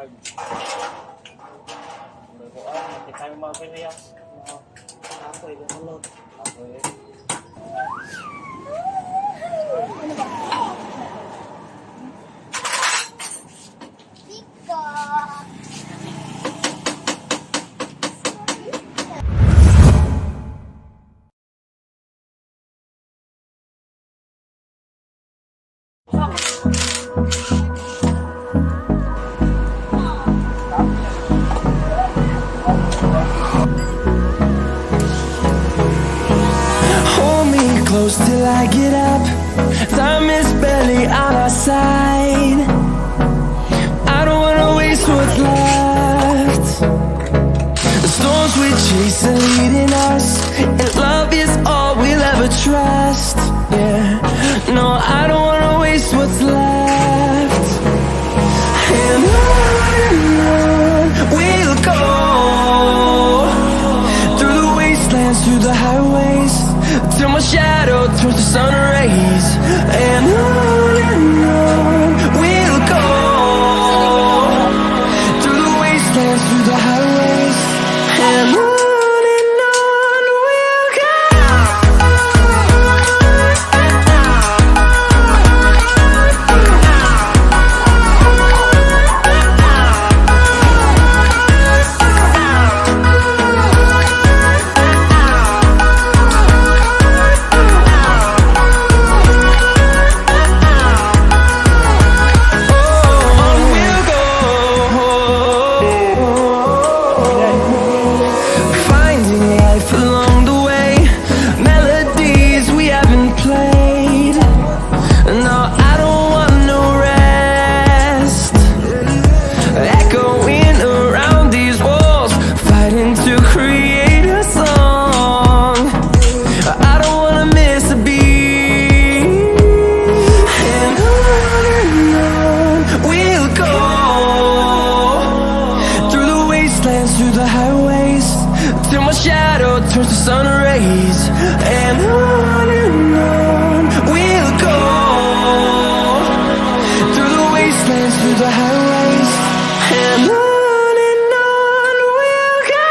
Lord. Bukuan, hindi tayo mapiliya. Ako ay lumulot. Ako ay... Hold me close till I get up. Time is barely on our side. I don't wanna waste what's left. The storms we chase are leading us, and love is all we'll ever trust. Yeah, no, I don't wanna waste what's left. And on we'll go, through the wastelands, through the highways, till my shadow turns to sun rays. And on we'll go, through the wastelands, through the highways, and on we'll go. Through the highways, till my shadow turns to sun rays. And on we'll go, through the wastelands, through the highways, and on we'll go.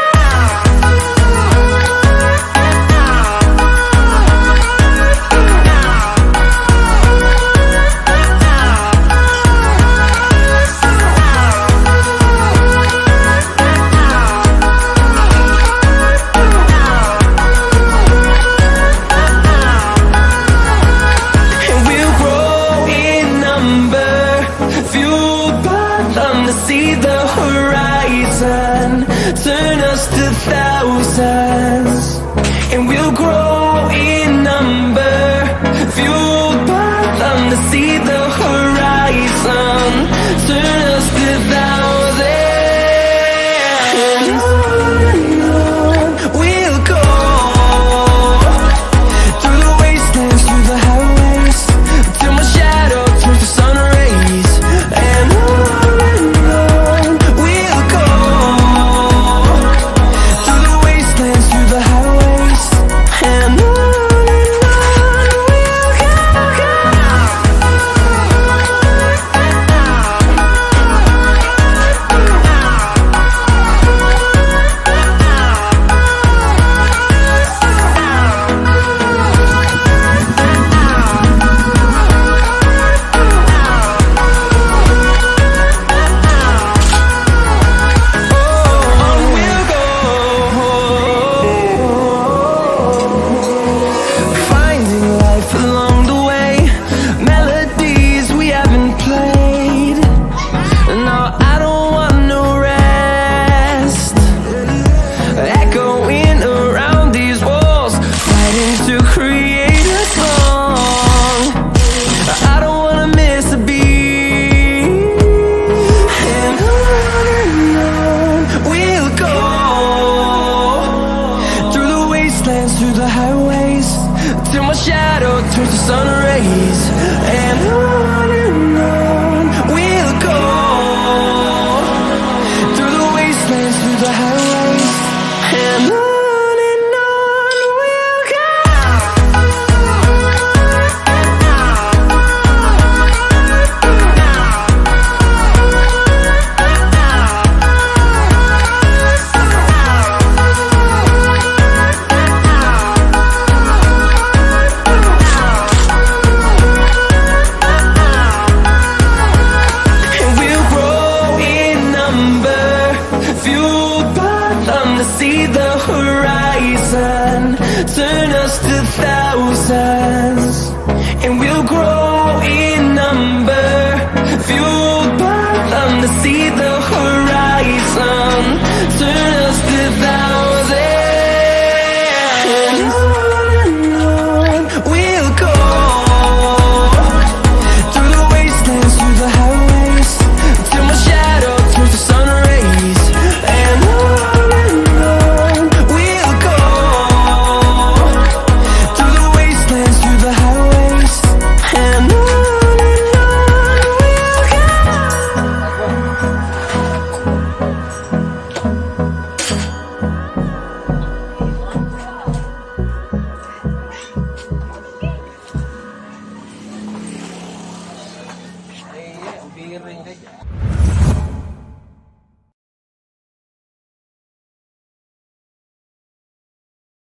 See the horizon, turn us to thousands, and we'll grow in number, fueled by them to see the horizon, turn us to thousands, and on we'll go, through the wastelands, through the highways, till my shadow turns to sun rays. And through the highways, till my shadow turns to sun